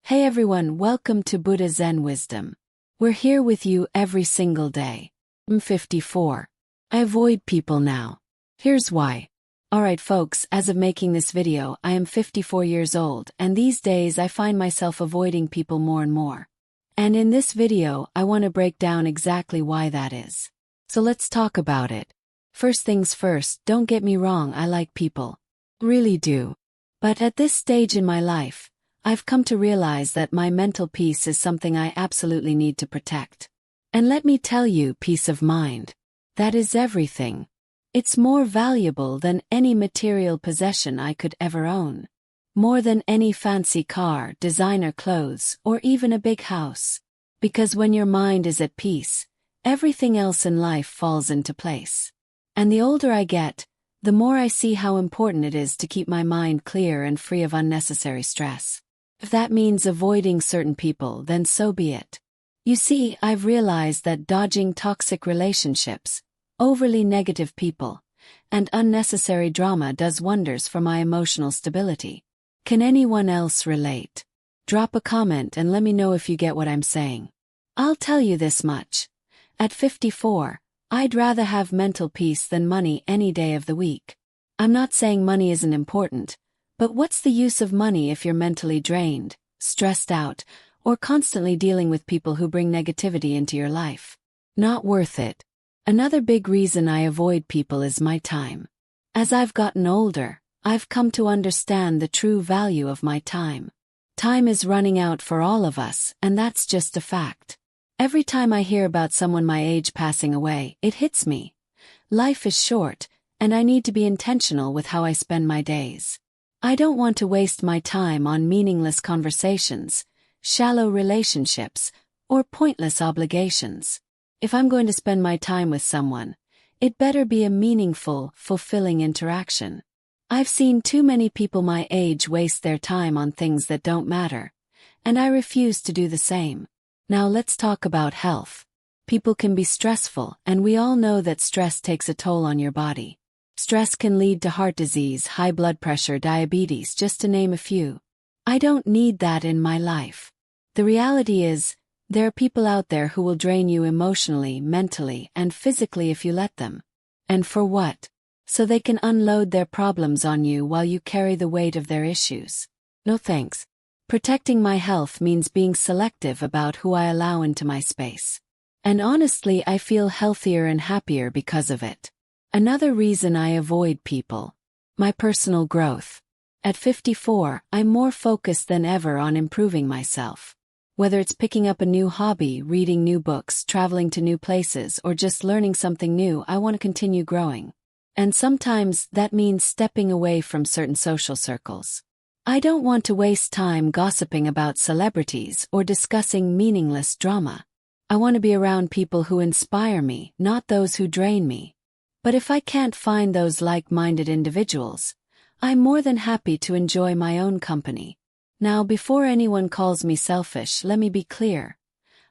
Hey everyone, welcome to Buddha Zen Wisdom. We're here with you every single day. I'm 54. I avoid people now. Here's why. Alright folks, as of making this video, I am 54 years old, and these days I find myself avoiding people more and more. And in this video, I want to break down exactly why that is. So let's talk about it. First things first, don't get me wrong, I like people. Really do. But at this stage in my life, I've come to realize that my mental peace is something I absolutely need to protect. And let me tell you, peace of mind. That is everything. It's more valuable than any material possession I could ever own. More than any fancy car, designer clothes, or even a big house. Because when your mind is at peace, everything else in life falls into place. And the older I get, the more I see how important it is to keep my mind clear and free of unnecessary stress. If that means avoiding certain people, then so be it. You see, I've realized that dodging toxic relationships, overly negative people, and unnecessary drama does wonders for my emotional stability. Can anyone else relate? Drop a comment and let me know if you get what I'm saying. I'll tell you this much. At 54, I'd rather have mental peace than money any day of the week. I'm not saying money isn't important, but what's the use of money if you're mentally drained, stressed out, or constantly dealing with people who bring negativity into your life? Not worth it. Another big reason I avoid people is my time. As I've gotten older, I've come to understand the true value of my time. Time is running out for all of us, and that's just a fact. Every time I hear about someone my age passing away, it hits me. Life is short, and I need to be intentional with how I spend my days. I don't want to waste my time on meaningless conversations, shallow relationships, or pointless obligations. If I'm going to spend my time with someone, it better be a meaningful, fulfilling interaction. I've seen too many people my age waste their time on things that don't matter, and I refuse to do the same. Now let's talk about health. People can be stressful, and we all know that stress takes a toll on your body. Stress can lead to heart disease, high blood pressure, diabetes, just to name a few. I don't need that in my life. The reality is, there are people out there who will drain you emotionally, mentally, and physically if you let them. And for what? So they can unload their problems on you while you carry the weight of their issues. No thanks. Protecting my health means being selective about who I allow into my space. And honestly, I feel healthier and happier because of it. Another reason I avoid people. My personal growth. At 54, I'm more focused than ever on improving myself. Whether it's picking up a new hobby, reading new books, traveling to new places, or just learning something new, I want to continue growing. And sometimes that means stepping away from certain social circles. I don't want to waste time gossiping about celebrities or discussing meaningless drama. I want to be around people who inspire me, not those who drain me. But if I can't find those like-minded individuals, I'm more than happy to enjoy my own company. Now, before anyone calls me selfish, let me be clear.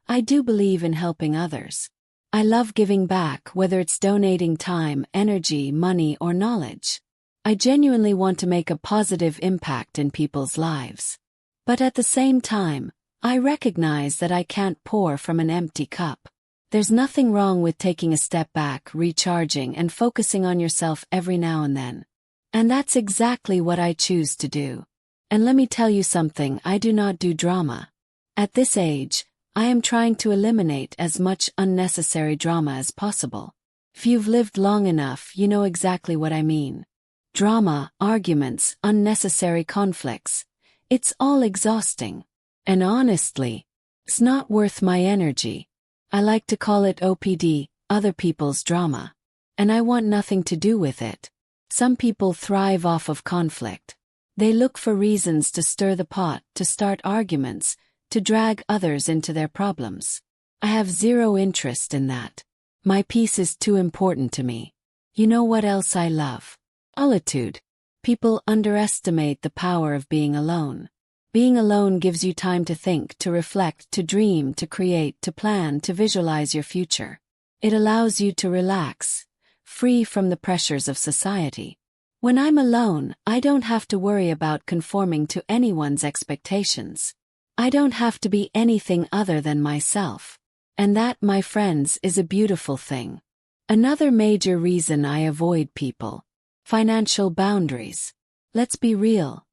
I do believe in helping others. I love giving back, whether it's donating time, energy, money, or knowledge. I genuinely want to make a positive impact in people's lives. But at the same time, I recognize that I can't pour from an empty cup. There's nothing wrong with taking a step back, recharging, and focusing on yourself every now and then. And that's exactly what I choose to do. And let me tell you something, I do not do drama. At this age, I am trying to eliminate as much unnecessary drama as possible. If you've lived long enough, you know exactly what I mean. Drama, arguments, unnecessary conflicts. It's all exhausting. And honestly, it's not worth my energy. I like to call it OPD, other people's drama. And I want nothing to do with it. Some people thrive off of conflict. They look for reasons to stir the pot, to start arguments, to drag others into their problems. I have zero interest in that. My peace is too important to me. You know what else I love? Solitude. People underestimate the power of being alone. Being alone gives you time to think, to reflect, to dream, to create, to plan, to visualize your future. It allows you to relax, free from the pressures of society. When I'm alone, I don't have to worry about conforming to anyone's expectations. I don't have to be anything other than myself. And that, my friends, is a beautiful thing. Another major reason I avoid people. Financial boundaries. Let's be real.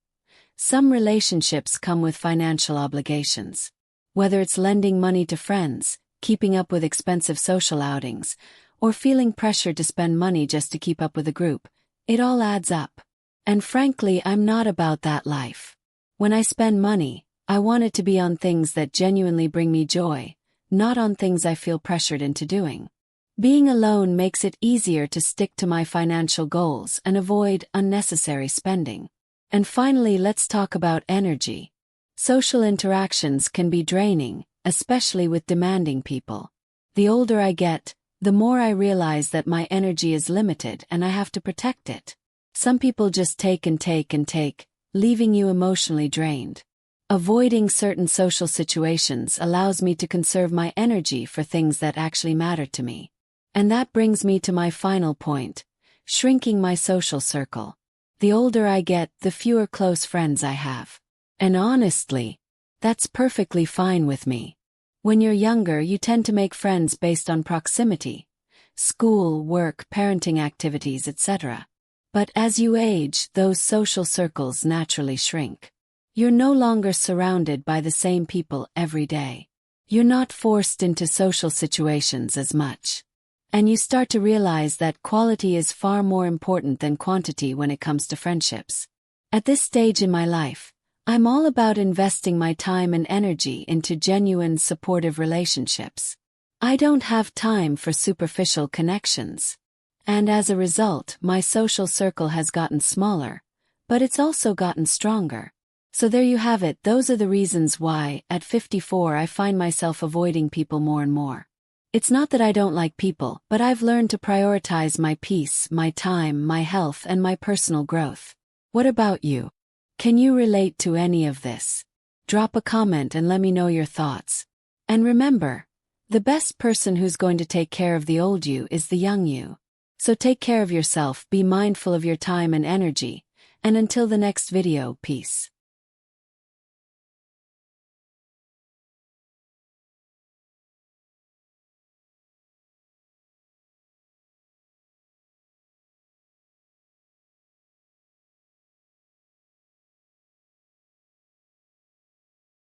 Some relationships come with financial obligations. Whether it's lending money to friends, keeping up with expensive social outings, or feeling pressured to spend money just to keep up with a group, it all adds up. And frankly, I'm not about that life. When I spend money, I want it to be on things that genuinely bring me joy, not on things I feel pressured into doing. Being alone makes it easier to stick to my financial goals and avoid unnecessary spending. And finally, let's talk about energy. Social interactions can be draining, especially with demanding people. The older I get, the more I realize that my energy is limited and I have to protect it. Some people just take and take and take, leaving you emotionally drained. Avoiding certain social situations allows me to conserve my energy for things that actually matter to me. And that brings me to my final point, shrinking my social circle. The older I get, the fewer close friends I have. And honestly, that's perfectly fine with me. When you're younger, you tend to make friends based on proximity, school, work, parenting activities, etc. But as you age, those social circles naturally shrink. You're no longer surrounded by the same people every day. You're not forced into social situations as much. And you start to realize that quality is far more important than quantity when it comes to friendships. At this stage in my life, I'm all about investing my time and energy into genuine, supportive relationships. I don't have time for superficial connections. And as a result, my social circle has gotten smaller, but it's also gotten stronger. So there you have it. Those are the reasons why, at 54, I find myself avoiding people more and more. It's not that I don't like people, but I've learned to prioritize my peace, my time, my health, and my personal growth. What about you? Can you relate to any of this? Drop a comment and let me know your thoughts. And remember, the best person who's going to take care of the old you is the young you. So take care of yourself, be mindful of your time and energy, and until the next video, peace.